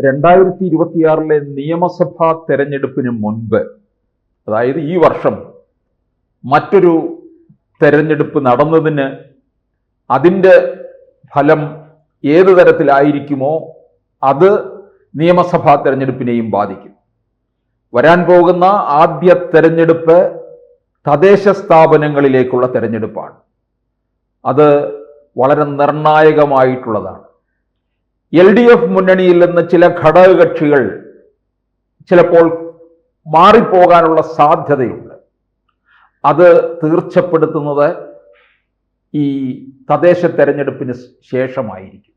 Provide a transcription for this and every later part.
2026 നിയമസഭാ തെരഞ്ഞെടുപ്പിന് മുൻപ്, അതായത് ഈ വർഷം മറ്റൊരു തെരഞ്ഞെടുപ്പ് നടന്നതിന് അതിൻ്റെ ഫലം ഏത് തരത്തിലായിരിക്കുമോ അത് നിയമസഭാ തെരഞ്ഞെടുപ്പിനെയും ബാധിക്കും. വരാൻ പോകുന്ന ആദ്യ തെരഞ്ഞെടുപ്പ് തദ്ദേശ സ്ഥാപനങ്ങളിലേക്കുള്ള തെരഞ്ഞെടുപ്പാണ്. അത് വളരെ നിർണായകമായിട്ടുള്ളതാണ്. LDF മുന്നണിയിൽ നിന്ന് ചില ഘടകകക്ഷികൾ ചിലപ്പോൾ മാറിപ്പോകാനുള്ള സാധ്യതയുണ്ട്. അത് തീർച്ചപ്പെടുത്തുന്നത് ഈ തദ്ദേശ തെരഞ്ഞെടുപ്പിന് ശേഷമായിരിക്കും.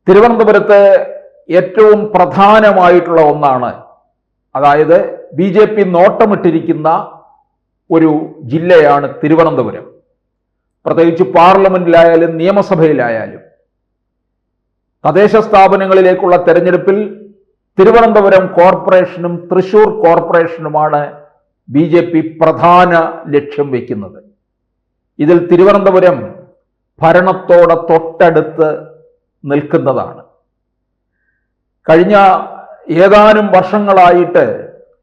തിരുവനന്തപുരത്ത് ഏറ്റവും പ്രധാനമായിട്ടുള്ള ഒന്നാണ്, അതായത് BJP നോട്ടമിട്ടിരിക്കുന്ന ഒരു ജില്ലയാണ് തിരുവനന്തപുരം. പ്രത്യേകിച്ച് പാർലമെന്റിലായാലും നിയമസഭയിലായാലും തദ്ദേശ സ്ഥാപനങ്ങളിലേക്കുള്ള തെരഞ്ഞെടുപ്പിൽ തിരുവനന്തപുരം കോർപ്പറേഷനും തൃശൂർ കോർപ്പറേഷനുമാണ് BJP പ്രധാന ലക്ഷ്യം വയ്ക്കുന്നത്. ഇതിൽ തിരുവനന്തപുരം ഭരണത്തോടെ തൊട്ടടുത്ത് നിൽക്കുന്നതാണ്. കഴിഞ്ഞ ഏതാനും വർഷങ്ങളായിട്ട്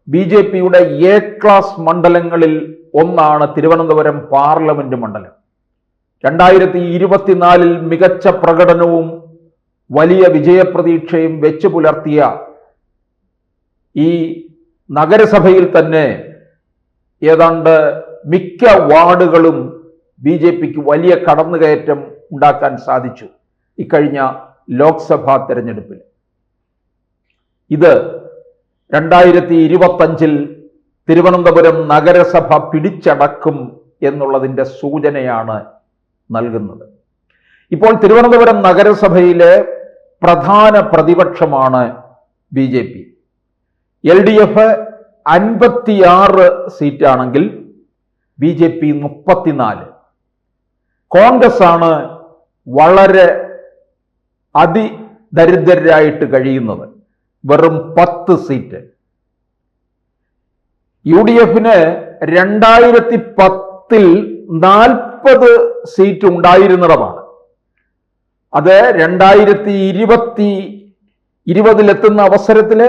BJPയുടെ A ക്ലാസ് മണ്ഡലങ്ങളിൽ ഒന്നാണ് തിരുവനന്തപുരം പാർലമെന്റ് മണ്ഡലം. 2024 മികച്ച പ്രകടനവും വലിയ വിജയപ്രതീക്ഷയും വെച്ചു പുലർത്തിയ ഈ നഗരസഭയിൽ തന്നെ ഏതാണ്ട് മിക്ക വാർഡുകളും BJPക്ക് വലിയ കടന്നുകയറ്റം ഉണ്ടാക്കാൻ സാധിച്ചു ഇക്കഴിഞ്ഞ ലോക്സഭാ തെരഞ്ഞെടുപ്പിൽ. ഇത് 2025 തിരുവനന്തപുരം നഗരസഭ പിടിച്ചടക്കും എന്നുള്ളതിൻ്റെ സൂചനയാണ് നൽകുന്നത്. ഇപ്പോൾ തിരുവനന്തപുരം നഗരസഭയിലെ പ്രധാന പ്രതിപക്ഷമാണ് BJP. LDF 56 സീറ്റാണെങ്കിൽ BJP 34. കോൺഗ്രസ് ആണ് വളരെ അതിദരിദ്രരായിട്ട് കഴിയുന്നത്, വെറും 10 സീറ്റ്. UDFന് 2010 40 സീറ്റ് ഉണ്ടായിരുന്നതാണ്. അത് 2020 എത്തുന്ന അവസരത്തിൽ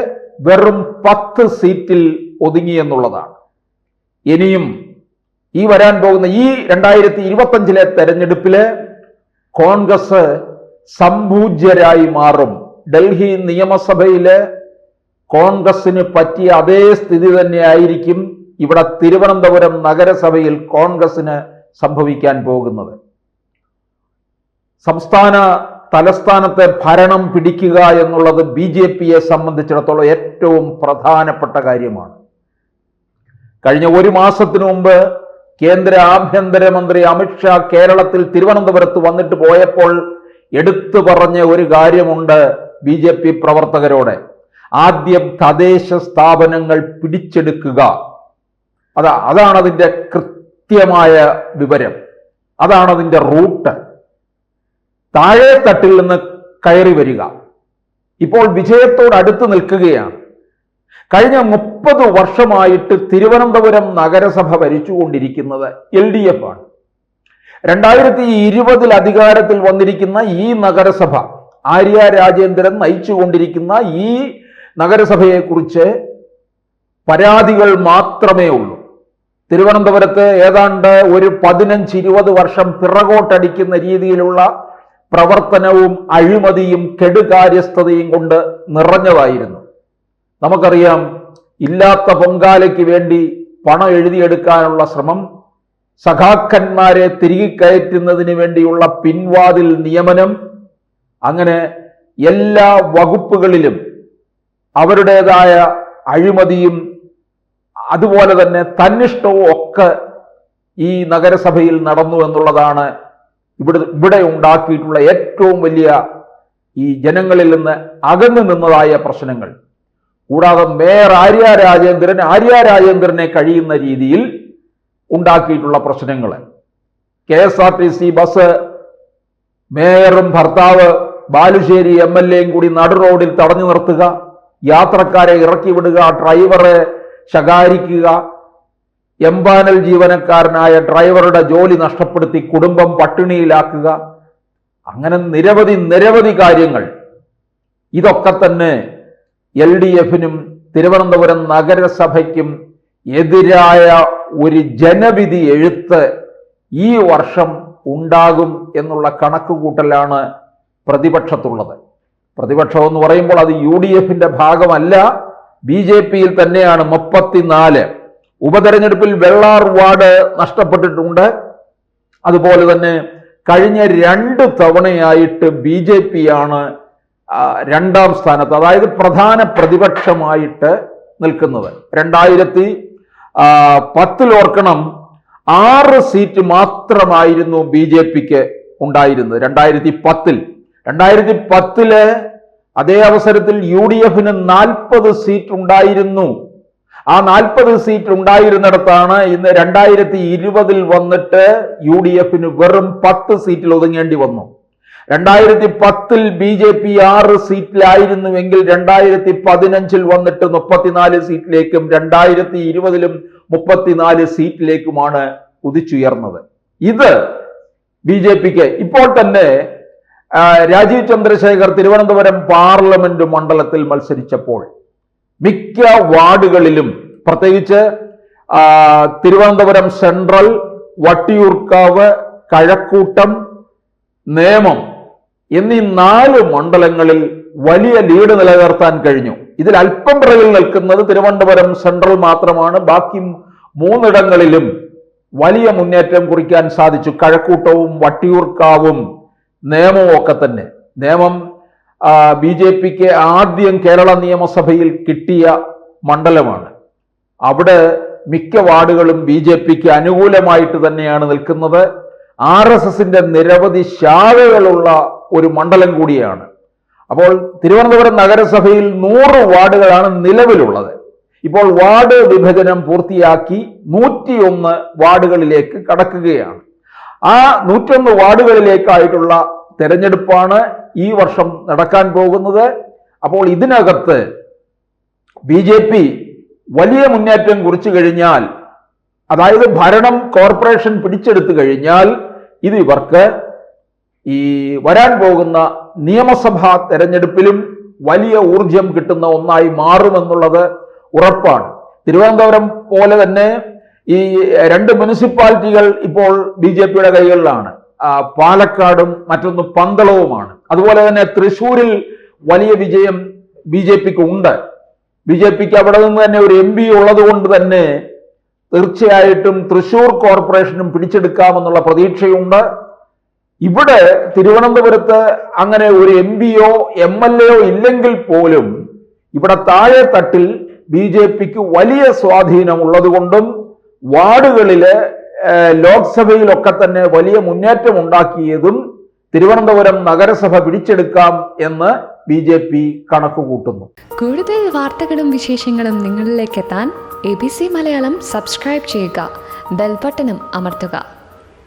വെറും 10 സീറ്റിൽ ഒതുങ്ങി എന്നുള്ളതാണ്. ഇനിയും ഈ വരാൻ പോകുന്ന ഈ 2025 തെരഞ്ഞെടുപ്പില് കോൺഗ്രസ് സംപൂജ്യരായി മാറും. ഡൽഹി നിയമസഭയില് കോൺഗ്രസിന് പറ്റിയ അതേ സ്ഥിതി തന്നെയായിരിക്കും ഇവിടെ തിരുവനന്തപുരം നഗരസഭയിൽ കോൺഗ്രസിന് സംഭവിക്കാൻ പോകുന്നത്. സംസ്ഥാന തലസ്ഥാനത്തെ ഭരണം പിടിക്കുക എന്നുള്ളത് BJPയെ സംബന്ധിച്ചിടത്തോളം ഏറ്റവും പ്രധാനപ്പെട്ട കാര്യമാണ്. കഴിഞ്ഞ ഒരു മാസത്തിനു മുമ്പ് കേന്ദ്ര ആഭ്യന്തരമന്ത്രി അമിത്ഷാ കേരളത്തിൽ തിരുവനന്തപുരത്ത് വന്നിട്ട് പോയപ്പോൾ എടുത്തു പറഞ്ഞ ഒരു കാര്യമുണ്ട് BJP പ്രവർത്തകരോട്: ആദ്യം തദ്ദേശ സ്ഥാപനങ്ങൾ പിടിച്ചെടുക്കുക. അതാണ് അതിൻ്റെ കൃത്യമായ വിവരം, അതാണ് അതിൻ്റെ റൂട്ട്. താഴെ തട്ടിൽ നിന്ന് കയറി വരിക. ഇപ്പോൾ വിജയത്തോട് അടുത്ത് നിൽക്കുകയാണ്. കഴിഞ്ഞ 30 വർഷമായിട്ട് തിരുവനന്തപുരം നഗരസഭ ഭരിച്ചുകൊണ്ടിരിക്കുന്നത് LDF ആണ്. 2020 അധികാരത്തിൽ വന്നിരിക്കുന്ന ഈ നഗരസഭ, ആര്യ രാജേന്ദ്രൻ നയിച്ചുകൊണ്ടിരിക്കുന്ന ഈ നഗരസഭയെക്കുറിച്ച് പരാതികൾ മാത്രമേ ഉള്ളൂ. തിരുവനന്തപുരത്ത് ഏതാണ്ട് ഒരു 15-20 വർഷം പിറകോട്ടടിക്കുന്ന രീതിയിലുള്ള പ്രവർത്തനവും അഴിമതിയും കെടുകാര്യസ്ഥതയും കൊണ്ട് നിറഞ്ഞതായിരുന്നു. നമുക്കറിയാം, ഇല്ലാത്ത പൊങ്കാലയ്ക്ക് വേണ്ടി പണം എഴുതിയെടുക്കാനുള്ള ശ്രമം, സഖാക്കന്മാരെ തിരികെ കയറ്റുന്നതിന് വേണ്ടിയുള്ള പിൻവാതിൽ നിയമനം, അങ്ങനെ എല്ലാ വകുപ്പുകളിലും അവരുടേതായ അഴിമതിയും അതുപോലെ തന്നെ തന്നിഷ്ടവും ഒക്കെ ഈ നഗരസഭയിൽ നടന്നു എന്നുള്ളതാണ് ഇവിടെ ഉണ്ടാക്കിയിട്ടുള്ള ഏറ്റവും വലിയ ഈ ജനങ്ങളിൽ നിന്ന് അകന്നു നിന്നതായ പ്രശ്നങ്ങൾ. കൂടാതെ മേയർ ആര്യ രാജേന്ദ്രനെ കഴിയുന്ന രീതിയിൽ ഉണ്ടാക്കിയിട്ടുള്ള പ്രശ്നങ്ങൾ, KSRTC ബസ് മേയറും ഭർത്താവ് ബാലുശ്ശേരി MLAയും കൂടി നടു റോഡിൽ തടഞ്ഞു നിർത്തുക, യാത്രക്കാരെ ഇറക്കി വിടുക, ഡ്രൈവറെ ശകാരിക്കുക, എംപാനൽ ജീവനക്കാരനായ ഡ്രൈവറുടെ ജോലി നഷ്ടപ്പെടുത്തി കുടുംബം പട്ടിണിയിലാക്കുക, അങ്ങനെ നിരവധി കാര്യങ്ങൾ ഇതൊക്കെ തന്നെ LDFനും തിരുവനന്തപുരം നഗരസഭയ്ക്കും എതിരായ ഒരു ജനവിധി എഴുത്ത് ഈ വർഷം ഉണ്ടാകും എന്നുള്ള കണക്കുകൂട്ടലാണ് പ്രതിപക്ഷത്തുള്ളത്. പ്രതിപക്ഷം എന്ന് പറയുമ്പോൾ അത് UDFന്റെ ഭാഗമല്ല, BJPയിൽ തന്നെയാണ്. 34 ഉപതെരഞ്ഞെടുപ്പിൽ വെള്ളാർ വാർഡ് നഷ്ടപ്പെട്ടിട്ടുണ്ട്. അതുപോലെ തന്നെ കഴിഞ്ഞ 2 തവണയായിട്ട് BJPയാണ് രണ്ടാം സ്ഥാനത്ത്, അതായത് പ്രധാന പ്രതിപക്ഷമായിട്ട് നിൽക്കുന്നത്. 2010 ഓർക്കണം, 6 സീറ്റ് മാത്രമായിരുന്നു BJPക്ക് ഉണ്ടായിരുന്നത് 2010. അതേ അവസരത്തിൽ UDFന് 40 സീറ്റ് ഉണ്ടായിരുന്നു. ആ 40 സീറ്റ് ഉണ്ടായിരുന്നിടത്താണ് ഇന്ന് 2020 വന്നിട്ട് UDFന് വെറും 10 സീറ്റിൽ ഒതുങ്ങേണ്ടി വന്നു. 2010 BJP 6 സീറ്റിലായിരുന്നുവെങ്കിൽ 2015 വന്നിട്ട് 34 സീറ്റിലേക്കും 2020 34 സീറ്റിലേക്കുമാണ് കുതിച്ചുയർന്നത്. ഇത് BJPക്ക് ഇപ്പോൾ തന്നെ രാജീവ് ചന്ദ്രശേഖർ തിരുവനന്തപുരം പാർലമെന്റ് മണ്ഡലത്തിൽ മത്സരിച്ചപ്പോൾ മിക്ക വാർഡുകളിലും, പ്രത്യേകിച്ച് തിരുവനന്തപുരം സെൻട്രൽ, വട്ടിയൂർക്കാവ്, കഴക്കൂട്ടം, നേമം എന്നീ 4 മണ്ഡലങ്ങളിൽ വലിയ ലീഡ് നിലനിർത്താൻ കഴിഞ്ഞു. ഇതിൽ അല്പം പിറകിൽ നിൽക്കുന്നത് തിരുവനന്തപുരം സെൻട്രൽ മാത്രമാണ്. ബാക്കി 3 ഇടങ്ങളിലും വലിയ മുന്നേറ്റം കുറിക്കാൻ സാധിച്ചു. കഴക്കൂട്ടവും വട്ടിയൂർക്കാവും നേമവും ഒക്കെ തന്നെ. നേമം BJPക്ക് ആദ്യം കേരള നിയമസഭയിൽ കിട്ടിയ മണ്ഡലമാണ്. അവിടെ മിക്ക വാർഡുകളും BJPക്ക് അനുകൂലമായിട്ട് തന്നെയാണ് നിൽക്കുന്നത്. RSSന്റെ നിരവധി ശാഖകളുള്ള ഒരു മണ്ഡലം കൂടിയാണ്. അപ്പോൾ തിരുവനന്തപുരം നഗരസഭയിൽ 100 വാർഡുകളാണ് നിലവിലുള്ളത്. ഇപ്പോൾ വാർഡ് വിഭജനം പൂർത്തിയാക്കി 101 വാർഡുകളിലേക്ക് കടക്കുകയാണ്. ആ 101 വാർഡുകളിലേക്കായിട്ടുള്ള തെരഞ്ഞെടുപ്പാണ് ഈ വർഷം നടക്കാൻ പോകുന്നത്. അപ്പോൾ ഇതിനകത്ത് BJP വലിയ മുന്നേറ്റം കുറിച്ചു കഴിഞ്ഞാൽ, അതായത് ഭരണം കോർപ്പറേഷൻ പിടിച്ചെടുത്തു കഴിഞ്ഞാൽ, ഇത് ഇവർക്ക് ഈ വരാൻ പോകുന്ന നിയമസഭാ തെരഞ്ഞെടുപ്പിലും വലിയ ഊർജം കിട്ടുന്ന ഒന്നായി മാറുമെന്നുള്ളത് ഉറപ്പാണ്. തിരുവനന്തപുരം പോലെ തന്നെ ഈ 2 മുനിസിപ്പാലിറ്റികൾ ഇപ്പോൾ BJPയുടെ കൈകളിലാണ്. പാലക്കാടും മറ്റൊന്ന് പന്തളവുമാണ്. അതുപോലെ തന്നെ തൃശ്ശൂരിൽ വലിയ വിജയം BJPക്ക് ഉണ്ട്. BJPക്ക് അവിടെ നിന്ന് തന്നെ ഒരു MP ഉള്ളത് കൊണ്ട് തന്നെ തീർച്ചയായിട്ടും തൃശ്ശൂർ കോർപ്പറേഷനും പിടിച്ചെടുക്കാമെന്നുള്ള പ്രതീക്ഷയുണ്ട്. ഇവിടെ തിരുവനന്തപുരത്ത് അങ്ങനെ ഒരു MPയോ MLAയോ ഇല്ലെങ്കിൽ പോലും ഇവിടെ താഴെ തട്ടിൽ BJPക്ക് വലിയ സ്വാധീനമുള്ളത് കൊണ്ടും വാർഡുകളില് ലോക്സഭയിലൊക്കെ തന്നെ വലിയ മുന്നേറ്റം ഉണ്ടാക്കിയതും തിരുവനന്തപുരം നഗരസഭ പിടിച്ചെടുക്കാം എന്ന് BJP കണക്കുകൂട്ടുന്നു. കൂടുതൽ വാർത്തകളും വിശേഷങ്ങളും നിങ്ങളിലേക്ക് എത്താൻ ABC മലയാളം സബ്സ്ക്രൈബ് ചെയ്യുക, ബെൽ ബട്ടണും അമർത്തുക.